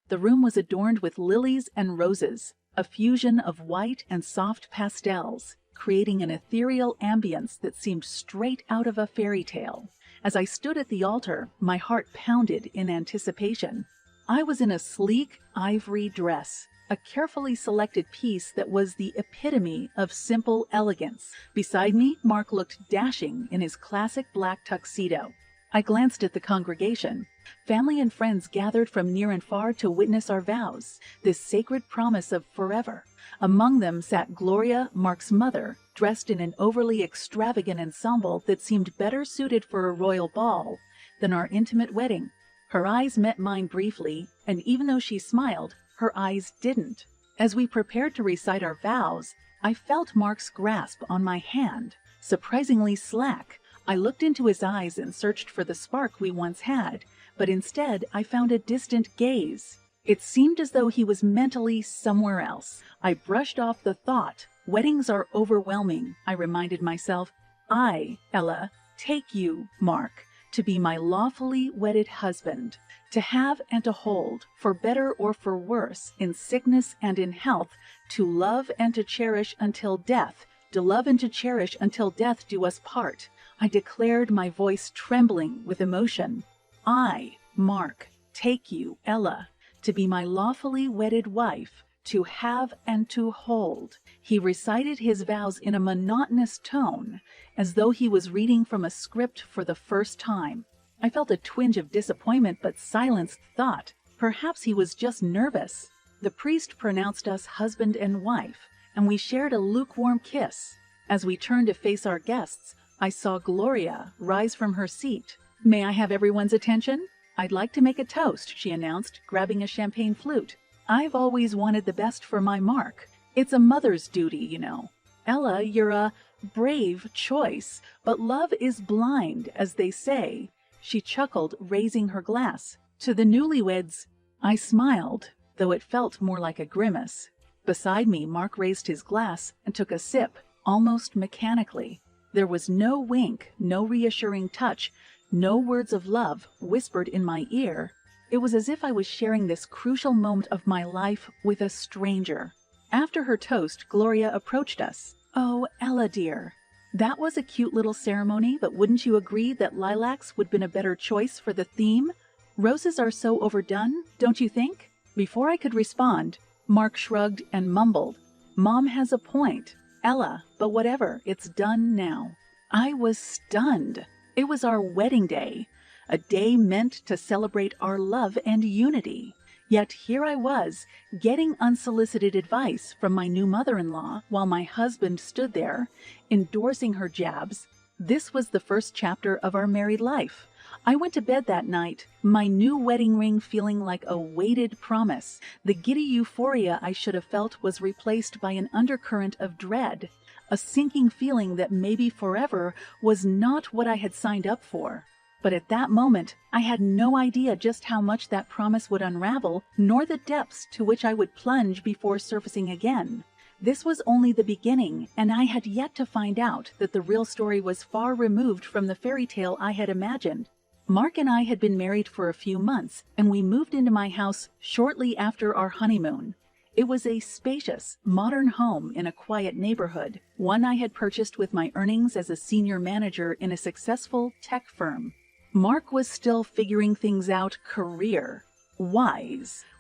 The room was adorned with lilies and roses, a fusion of white and soft pastels, creating an ethereal ambience that seemed straight out of a fairy tale. As I stood at the altar, my heart pounded in anticipation. I was in a sleek ivory dress, a carefully selected piece that was the epitome of simple elegance. Beside me, Mark looked dashing in his classic black tuxedo. I glanced at the congregation. Family and friends gathered from near and far to witness our vows, this sacred promise of forever. Among them sat Gloria, Mark's mother, dressed in an overly extravagant ensemble that seemed better suited for a royal ball than our intimate wedding. Her eyes met mine briefly, and even though she smiled, her eyes didn't. As we prepared to recite our vows, I felt Mark's grasp on my hand, surprisingly slack. I looked into his eyes and searched for the spark we once had, but instead I found a distant gaze. It seemed as though he was mentally somewhere else. I brushed off the thought. Weddings are overwhelming, I reminded myself. I, Ella, take you, Mark, to be my lawfully wedded husband, to have and to hold, for better or for worse, in sickness and in health, to love and to cherish until death, to love and to cherish until death do us part. I declared, my voice trembling with emotion. I, Mark, take you, Ella, to be my lawfully wedded wife, to have and to hold. He recited his vows in a monotonous tone, as though he was reading from a script for the first time. I felt a twinge of disappointment but silenced thought. Perhaps he was just nervous. The priest pronounced us husband and wife, and we shared a lukewarm kiss. As we turned to face our guests, I saw Gloria rise from her seat. "May I have everyone's attention? I'd like to make a toast," she announced, grabbing a champagne flute. "I've always wanted the best for my Mark. It's a mother's duty, you know. Ella, you're a brave choice, but love is blind, as they say." She chuckled, raising her glass. "To the newlyweds." I smiled, though it felt more like a grimace. Beside me, Mark raised his glass and took a sip, almost mechanically. There was no wink, no reassuring touch, no words of love whispered in my ear. It was as if I was sharing this crucial moment of my life with a stranger. After her toast, Gloria approached us. "Oh, Ella dear, that was a cute little ceremony, but wouldn't you agree that lilacs would have been a better choice for the theme? Roses are so overdone, don't you think?" Before I could respond, Mark shrugged and mumbled, "Mom has a point, Ella, but whatever, it's done now." I was stunned. It was our wedding day, a day meant to celebrate our love and unity. Yet here I was, getting unsolicited advice from my new mother-in-law while my husband stood there, endorsing her jabs. This was the first chapter of our married life. I went to bed that night, my new wedding ring feeling like a weighted promise. The giddy euphoria I should have felt was replaced by an undercurrent of dread, a sinking feeling that maybe forever was not what I had signed up for. But at that moment, I had no idea just how much that promise would unravel, nor the depths to which I would plunge before surfacing again. This was only the beginning, and I had yet to find out that the real story was far removed from the fairy tale I had imagined. Mark and I had been married for a few months, and we moved into my house shortly after our honeymoon. It was a spacious, modern home in a quiet neighborhood, one I had purchased with my earnings as a senior manager in a successful tech firm. Mark was still figuring things out career-wise,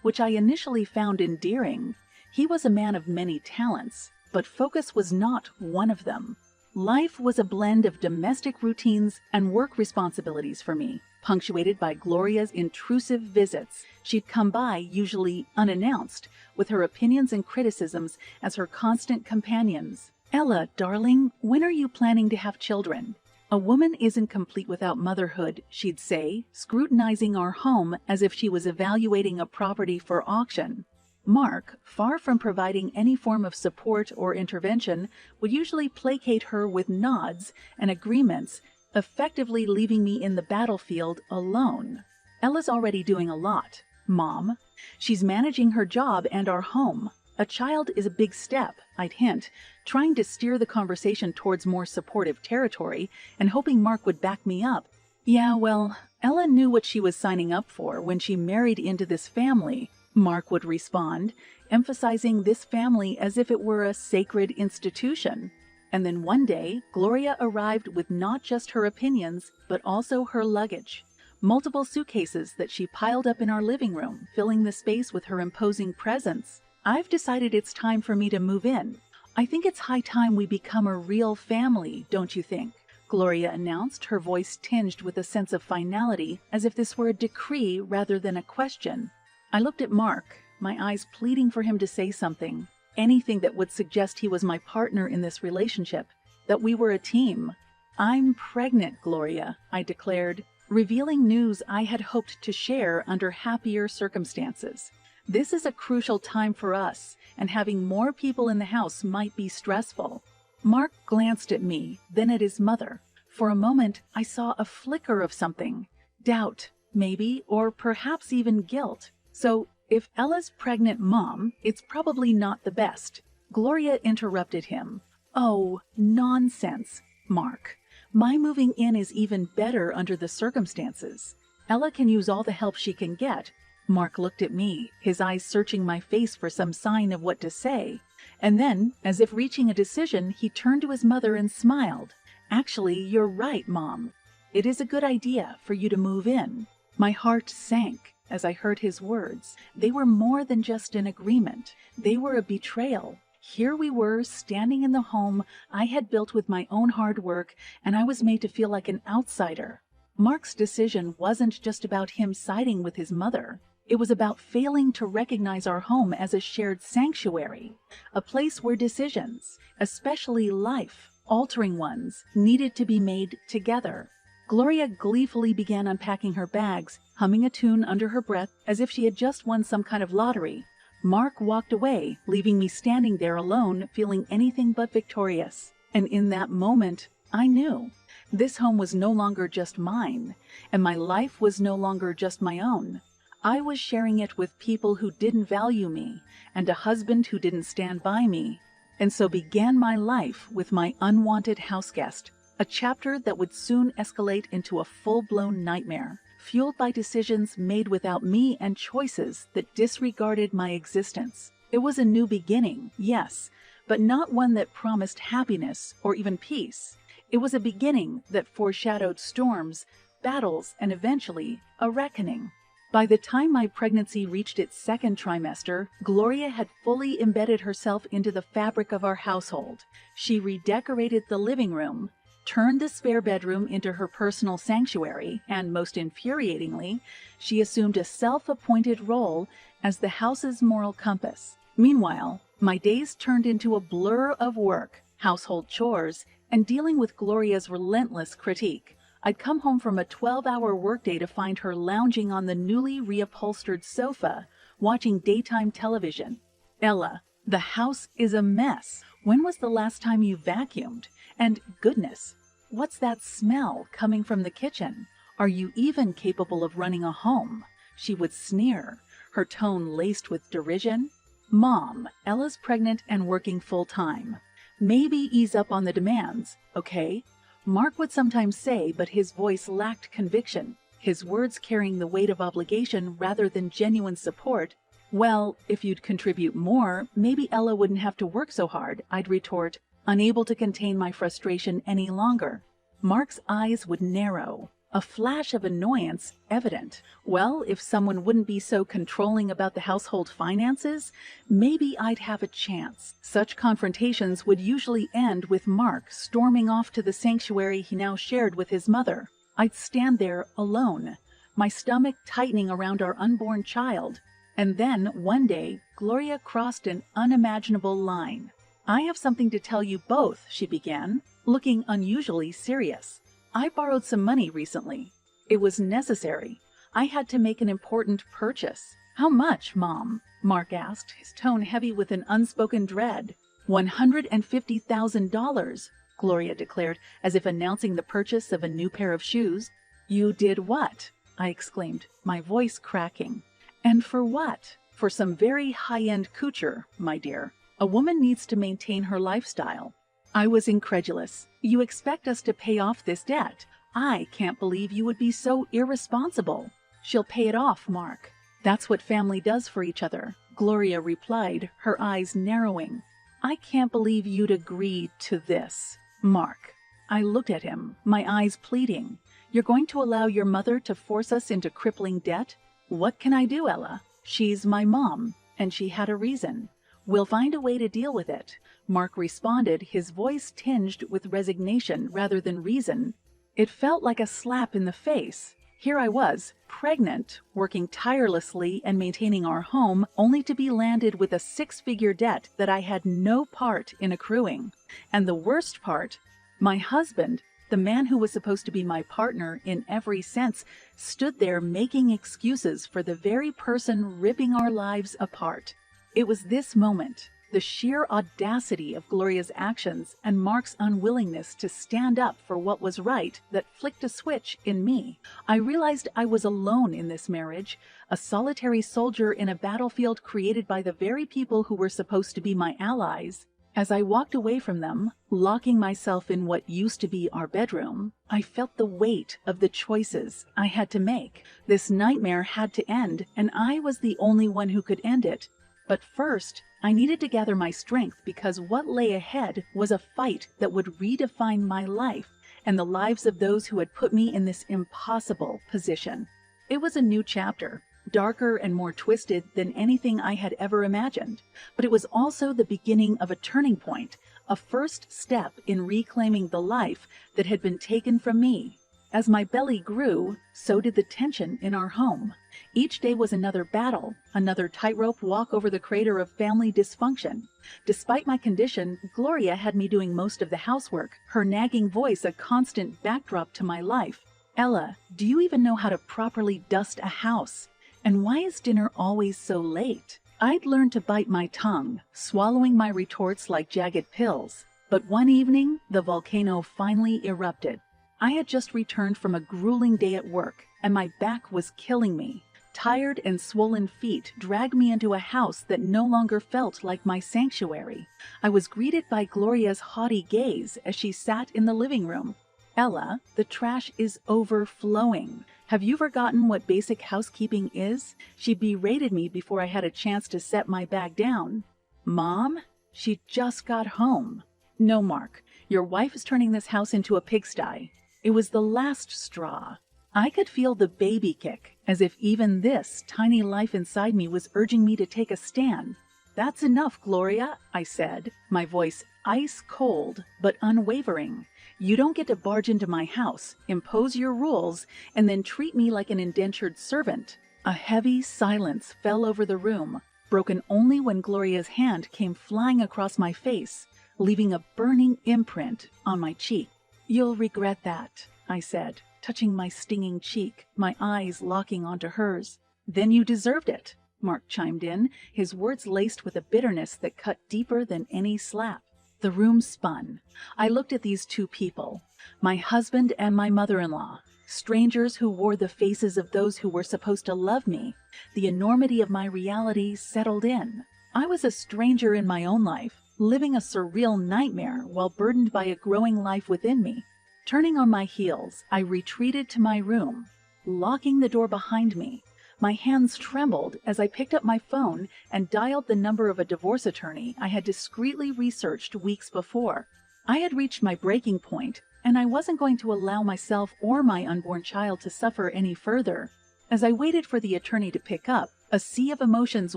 which I initially found endearing. He was a man of many talents, but focus was not one of them. Life was a blend of domestic routines and work responsibilities for me, punctuated by Gloria's intrusive visits. She'd come by, usually unannounced, with her opinions and criticisms as her constant companions. "Ella, darling, when are you planning to have children? A woman isn't complete without motherhood," she'd say, scrutinizing our home as if she was evaluating a property for auction. Mark, far from providing any form of support or intervention, would usually placate her with nods and agreements, effectively leaving me in the battlefield alone. "Ella's already doing a lot, Mom. She's managing her job and our home. A child is a big step," I'd hint, trying to steer the conversation towards more supportive territory and hoping Mark would back me up. "Yeah, well, Ella knew what she was signing up for when she married into this family," Mark would respond, emphasizing this family as if it were a sacred institution. And then one day, Gloria arrived with not just her opinions, but also her luggage. Multiple suitcases that she piled up in our living room, filling the space with her imposing presence. I've decided it's time for me to move in. I think it's high time we become a real family, don't you think? Gloria announced, her voice tinged with a sense of finality, as if this were a decree rather than a question. I looked at Mark, my eyes pleading for him to say something. Anything that would suggest he was my partner in this relationship, that we were a team. "I'm pregnant, Gloria," I declared, revealing news I had hoped to share under happier circumstances. "This is a crucial time for us, and having more people in the house might be stressful." Mark glanced at me, then at his mother. For a moment, I saw a flicker of something. Doubt, maybe, or perhaps even guilt. "So, if Ella's pregnant, Mom, it's probably not the best." Gloria interrupted him. "Oh, nonsense, Mark. My moving in is even better under the circumstances. Ella can use all the help she can get." Mark looked at me, his eyes searching my face for some sign of what to say. And then, as if reaching a decision, he turned to his mother and smiled. "Actually, you're right, Mom. It is a good idea for you to move in." My heart sank as I heard his words. They were more than just an agreement. They were a betrayal. Here we were, standing in the home I had built with my own hard work, and I was made to feel like an outsider. Mark's decision wasn't just about him siding with his mother. It was about failing to recognize our home as a shared sanctuary, a place where decisions, especially life-altering ones, needed to be made together. Gloria gleefully began unpacking her bags, humming a tune under her breath as if she had just won some kind of lottery. Mark walked away, leaving me standing there alone, feeling anything but victorious. And in that moment, I knew. This home was no longer just mine, and my life was no longer just my own. I was sharing it with people who didn't value me, and a husband who didn't stand by me. And so began my life with my unwanted houseguest, a chapter that would soon escalate into a full-blown nightmare, fueled by decisions made without me and choices that disregarded my existence. It was a new beginning, yes, but not one that promised happiness or even peace. It was a beginning that foreshadowed storms, battles, and eventually a reckoning. By the time my pregnancy reached its second trimester, Gloria had fully embedded herself into the fabric of our household. She redecorated the living room, turned the spare bedroom into her personal sanctuary, and most infuriatingly, she assumed a self-appointed role as the house's moral compass. Meanwhile, my days turned into a blur of work, household chores, and dealing with Gloria's relentless critique. I'd come home from a 12-hour workday to find her lounging on the newly reupholstered sofa, watching daytime television. "Ella, the house is a mess. When was the last time you vacuumed? And goodness, what's that smell coming from the kitchen? Are you even capable of running a home?" She would sneer, her tone laced with derision. "Mom, Ella's pregnant and working full-time. Maybe ease up on the demands, okay?" Mark would sometimes say, but his voice lacked conviction, his words carrying the weight of obligation rather than genuine support. "Well, if you'd contribute more, maybe Ella wouldn't have to work so hard," I'd retort, unable to contain my frustration any longer. Mark's eyes would narrow, a flash of annoyance evident. Well, if someone wouldn't be so controlling about the household finances, maybe I'd have a chance. Such confrontations would usually end with Mark storming off to the sanctuary he now shared with his mother. I'd stand there alone, my stomach tightening around our unborn child. And then, one day, Gloria crossed an unimaginable line. "I have something to tell you both," she began, looking unusually serious. "I borrowed some money recently. It was necessary. I had to make an important purchase." "How much, Mom?" Mark asked, his tone heavy with an unspoken dread. $150,000, Gloria declared, as if announcing the purchase of a new pair of shoes. "You did what?" I exclaimed, my voice cracking. "And for what?" "For some very high-end couture, my dear. A woman needs to maintain her lifestyle." I was incredulous. "You expect us to pay off this debt? I can't believe you would be so irresponsible." "She'll pay it off, Mark. That's what family does for each other, Gloria replied, her eyes narrowing. I can't believe you'd agree to this, Mark. I looked at him, my eyes pleading. You're going to allow your mother to force us into crippling debt? What can I do, Ella? She's my mom, and she had a reason. We'll find a way to deal with it, Mark responded, his voice tinged with resignation rather than reason. It felt like a slap in the face. Here I was, pregnant, working tirelessly and maintaining our home, only to be landed with a six-figure debt that I had no part in accruing. And the worst part, my husband, the man who was supposed to be my partner in every sense, stood there making excuses for the very person ripping our lives apart. It was this moment, the sheer audacity of Gloria's actions and Mark's unwillingness to stand up for what was right, that flicked a switch in me. I realized I was alone in this marriage, a solitary soldier in a battlefield created by the very people who were supposed to be my allies. As I walked away from them, locking myself in what used to be our bedroom, I felt the weight of the choices I had to make. This nightmare had to end, and I was the only one who could end it. But first, I needed to gather my strength, because what lay ahead was a fight that would redefine my life and the lives of those who had put me in this impossible position. It was a new chapter, darker and more twisted than anything I had ever imagined. But it was also the beginning of a turning point, a first step in reclaiming the life that had been taken from me. As my belly grew, so did the tension in our home. Each day was another battle, another tightrope walk over the crater of family dysfunction. Despite my condition, Gloria had me doing most of the housework, her nagging voice a constant backdrop to my life. Ella, do you even know how to properly dust a house? And why is dinner always so late? I'd learned to bite my tongue, swallowing my retorts like jagged pills. But one evening, the volcano finally erupted. I had just returned from a grueling day at work, and my back was killing me. Tired and swollen feet dragged me into a house that no longer felt like my sanctuary. I was greeted by Gloria's haughty gaze as she sat in the living room. Ella, the trash is overflowing. Have you forgotten what basic housekeeping is? She berated me before I had a chance to set my bag down. Mom? She just got home. No, Mark, your wife is turning this house into a pigsty. It was the last straw. I could feel the baby kick, as if even this tiny life inside me was urging me to take a stand. That's enough, Gloria, I said, my voice ice cold but unwavering. You don't get to barge into my house, impose your rules, and then treat me like an indentured servant. A heavy silence fell over the room, broken only when Gloria's hand came flying across my face, leaving a burning imprint on my cheek. You'll regret that, I said, touching my stinging cheek, my eyes locking onto hers. Then you deserved it, Mark chimed in, his words laced with a bitterness that cut deeper than any slap. The room spun. I looked at these two people, my husband and my mother-in-law, strangers who wore the faces of those who were supposed to love me. The enormity of my reality settled in. I was a stranger in my own life, living a surreal nightmare while burdened by a growing life within me. Turning on my heels, I retreated to my room, locking the door behind me. My hands trembled as I picked up my phone and dialed the number of a divorce attorney I had discreetly researched weeks before. I had reached my breaking point, and I wasn't going to allow myself or my unborn child to suffer any further. As I waited for the attorney to pick up, a sea of emotions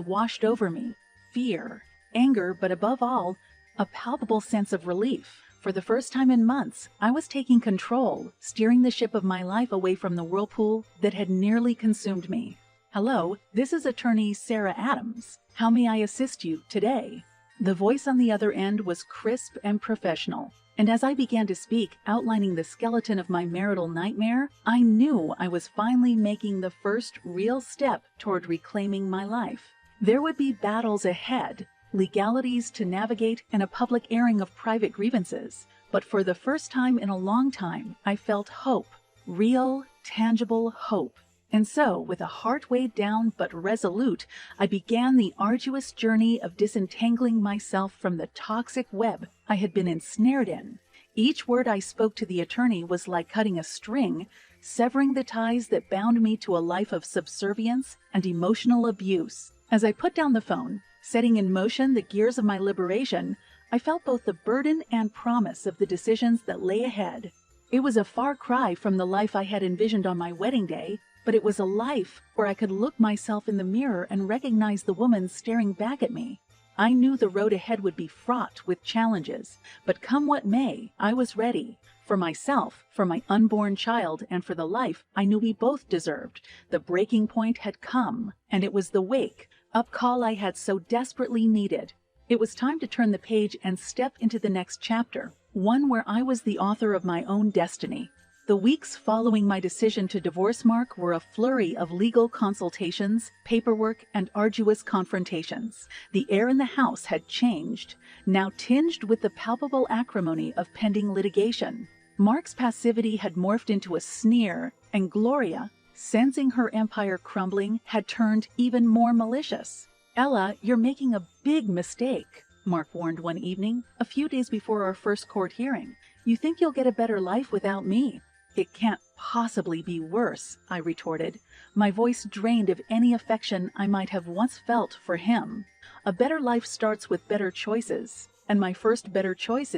washed over me. Fear, anger, but above all, a palpable sense of relief. For the first time in months, I was taking control, steering the ship of my life away from the whirlpool that had nearly consumed me. Hello, this is attorney Sarah Adams. How may I assist you today? The voice on the other end was crisp and professional, and as I began to speak, outlining the skeleton of my marital nightmare, I knew I was finally making the first real step toward reclaiming my life. There would be battles ahead, legalities to navigate, and a public airing of private grievances. But for the first time in a long time, I felt hope. Real, tangible hope. And so, with a heart weighed down but resolute, I began the arduous journey of disentangling myself from the toxic web I had been ensnared in. Each word I spoke to the attorney was like cutting a string, severing the ties that bound me to a life of subservience and emotional abuse. As I put down the phone, setting in motion the gears of my liberation, I felt both the burden and promise of the decisions that lay ahead. It was a far cry from the life I had envisioned on my wedding day, but it was a life where I could look myself in the mirror and recognize the woman staring back at me. I knew the road ahead would be fraught with challenges, but come what may, I was ready. For myself, for my unborn child, and for the life I knew we both deserved. The breaking point had come, and it was the wake-up call I had so desperately needed. It was time to turn the page and step into the next chapter, one where I was the author of my own destiny. The weeks following my decision to divorce Mark were a flurry of legal consultations, paperwork, and arduous confrontations. The air in the house had changed, now tinged with the palpable acrimony of pending litigation. Mark's passivity had morphed into a sneer, and Gloria, sensing her empire crumbling, had turned even more malicious. "Ella, you're making a big mistake," Mark warned one evening, a few days before our first court hearing. "You think you'll get a better life without me." "It can't possibly be worse," I retorted, my voice drained of any affection I might have once felt for him. "A better life starts with better choices, and my first better choice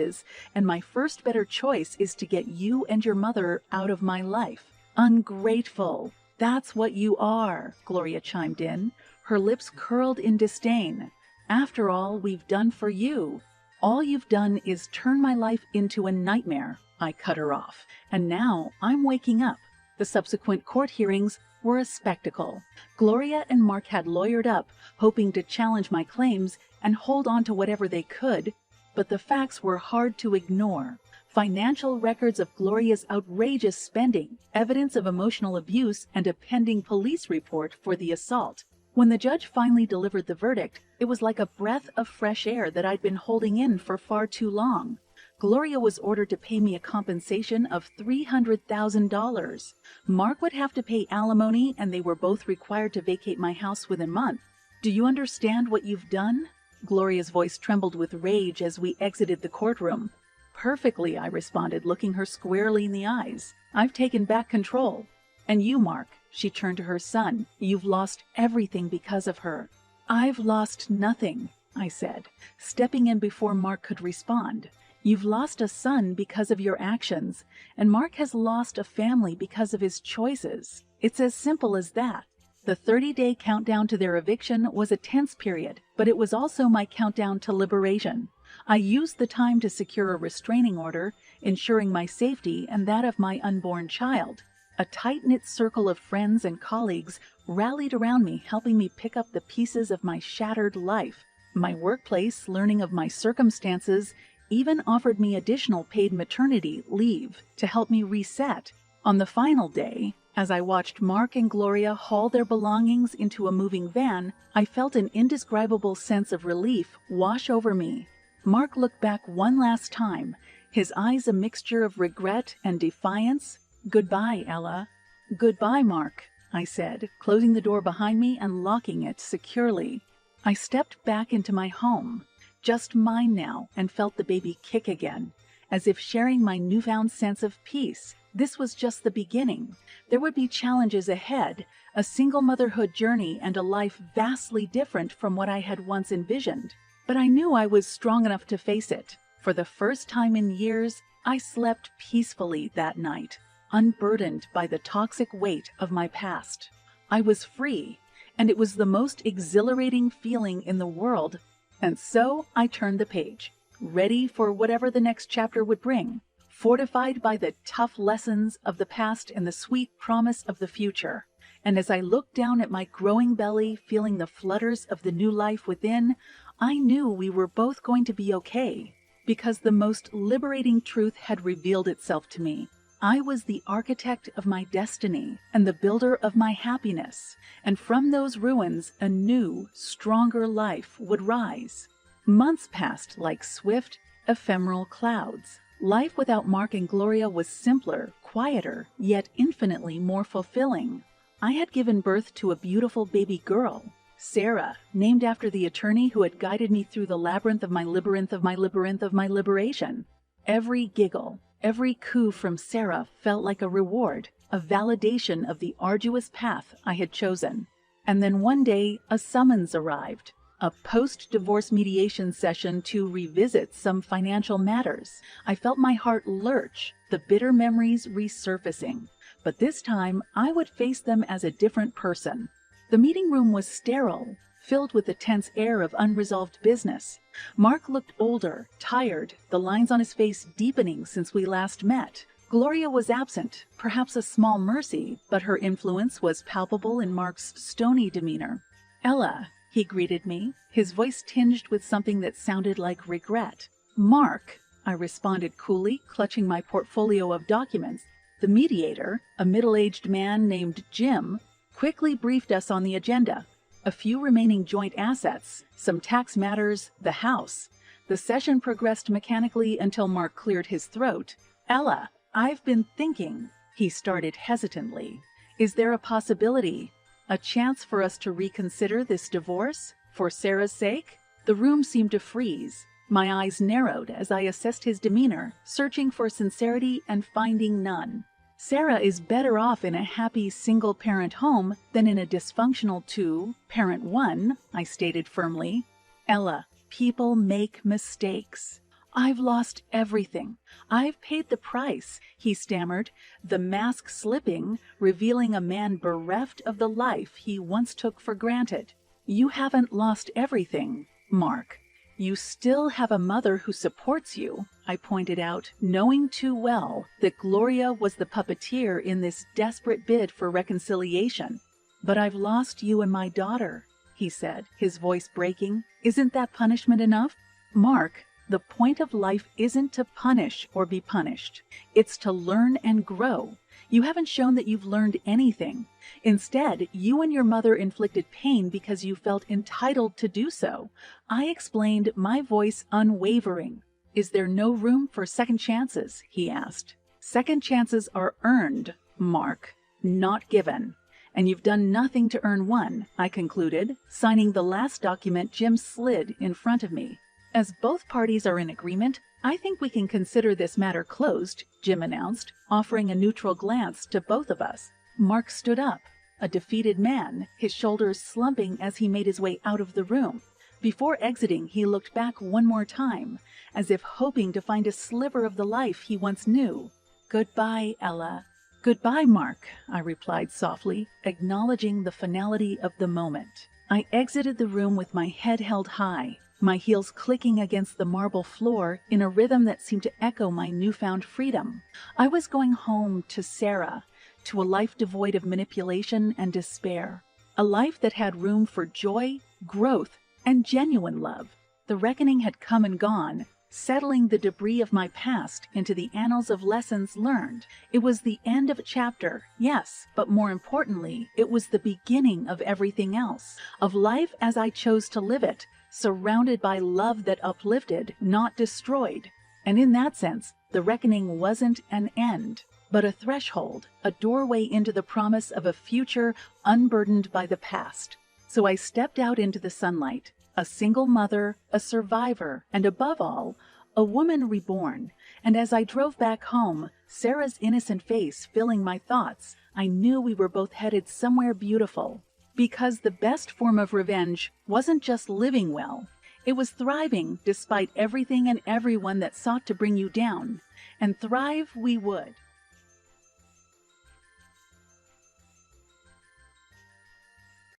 is to get you and your mother out of my life." "Ungrateful. That's what you are," Gloria chimed in, her lips curled in disdain. "After all we've done for you, all you've done is turn my life into a nightmare." I cut her off. "And now I'm waking up." The subsequent court hearings were a spectacle. Gloria and Mark had lawyered up, hoping to challenge my claims and hold on to whatever they could, but the facts were hard to ignore. Financial records of Gloria's outrageous spending, evidence of emotional abuse, and a pending police report for the assault. When the judge finally delivered the verdict, it was like a breath of fresh air that I'd been holding in for far too long. Gloria was ordered to pay me a compensation of $300,000. Mark would have to pay alimony, and they were both required to vacate my house within a month. "Do you understand what you've done?" Gloria's voice trembled with rage as we exited the courtroom. "Perfectly," I responded, looking her squarely in the eyes. "I've taken back control. And you, Mark," she turned to her son, "you've lost everything because of her." "I've lost nothing," I said, stepping in before Mark could respond. "You've lost a son because of your actions, and Mark has lost a family because of his choices. It's as simple as that." The 30-day countdown to their eviction was a tense period, but it was also my countdown to liberation. I used the time to secure a restraining order, ensuring my safety and that of my unborn child. A tight-knit circle of friends and colleagues rallied around me, helping me pick up the pieces of my shattered life. My workplace, learning of my circumstances, even offered me additional paid maternity leave to help me reset. On the final day, as I watched Mark and Gloria haul their belongings into a moving van, I felt an indescribable sense of relief wash over me. Mark looked back one last time, his eyes a mixture of regret and defiance. "Goodbye, Ella." "Goodbye, Mark," I said, closing the door behind me and locking it securely. I stepped back into my home, just mine now, and felt the baby kick again, as if sharing my newfound sense of peace. This was just the beginning. There would be challenges ahead, a single motherhood journey, and a life vastly different from what I had once envisioned. But I knew I was strong enough to face it. For the first time in years, I slept peacefully that night, unburdened by the toxic weight of my past. I was free, and it was the most exhilarating feeling in the world. And so I turned the page, ready for whatever the next chapter would bring, fortified by the tough lessons of the past and the sweet promise of the future. And as I looked down at my growing belly, feeling the flutters of the new life within, I knew we were both going to be okay, because the most liberating truth had revealed itself to me. I was the architect of my destiny and the builder of my happiness, and from those ruins a new, stronger life would rise. Months passed like swift, ephemeral clouds. Life without Mark and Gloria was simpler, quieter, yet infinitely more fulfilling. I had given birth to a beautiful baby girl, Sarah, named after the attorney who had guided me through the labyrinth of my liberation. Every giggle, every coo from Sarah felt like a reward, a validation of the arduous path I had chosen. And then one day, a summons arrived. A post-divorce mediation session to revisit some financial matters. I felt my heart lurch, the bitter memories resurfacing. But this time, I would face them as a different person. The meeting room was sterile, filled with the tense air of unresolved business. Mark looked older, tired, the lines on his face deepening since we last met. Gloria was absent, perhaps a small mercy, but her influence was palpable in Mark's stony demeanor. "Ella," he greeted me, his voice tinged with something that sounded like regret. "Mark," I responded coolly, clutching my portfolio of documents. The mediator, a middle-aged man named Jim, quickly briefed us on the agenda. A few remaining joint assets, some tax matters, the house. The session progressed mechanically until Mark cleared his throat. "Ella, I've been thinking," he started hesitantly. "Is there a possibility, a chance for us to reconsider this divorce? For Sarah's sake?" The room seemed to freeze. My eyes narrowed as I assessed his demeanor, searching for sincerity and finding none. "Sarah is better off in a happy single-parent home than in a dysfunctional two-parent one," I stated firmly. "Ella, people make mistakes. I've lost everything. I've paid the price," he stammered, the mask slipping, revealing a man bereft of the life he once took for granted. "You haven't lost everything, Mark. You still have a mother who supports you," I pointed out, knowing too well that Gloria was the puppeteer in this desperate bid for reconciliation. "But I've lost you and my daughter," he said, his voice breaking. "Isn't that punishment enough?" "Mark, the point of life isn't to punish or be punished. It's to learn and grow. You haven't shown that you've learned anything. Instead, you and your mother inflicted pain because you felt entitled to do so." I explained, my voice unwavering. "Is there no room for second chances?" he asked. "Second chances are earned, Mark, not given. And you've done nothing to earn one," I concluded, signing the last document Jim slid in front of me. "As both parties are in agreement, I think we can consider this matter closed," Jim announced, offering a neutral glance to both of us. Mark stood up, a defeated man, his shoulders slumping as he made his way out of the room. Before exiting, he looked back one more time, as if hoping to find a sliver of the life he once knew. "Goodbye, Ella." "Goodbye, Mark," I replied softly, acknowledging the finality of the moment. I exited the room with my head held high, my heels clicking against the marble floor in a rhythm that seemed to echo my newfound freedom. I was going home to Sarah, to a life devoid of manipulation and despair, a life that had room for joy, growth, and genuine love. The reckoning had come and gone, settling the debris of my past into the annals of lessons learned. It was the end of a chapter, yes, but more importantly, it was the beginning of everything else, of life as I chose to live it, surrounded by love that uplifted, not destroyed. And in that sense, the reckoning wasn't an end, but a threshold, a doorway into the promise of a future unburdened by the past. So I stepped out into the sunlight, a single mother, a survivor, and above all, a woman reborn. And as I drove back home, Sarah's innocent face filling my thoughts, I knew we were both headed somewhere beautiful. Because the best form of revenge wasn't just living well. It was thriving despite everything and everyone that sought to bring you down. And thrive we would.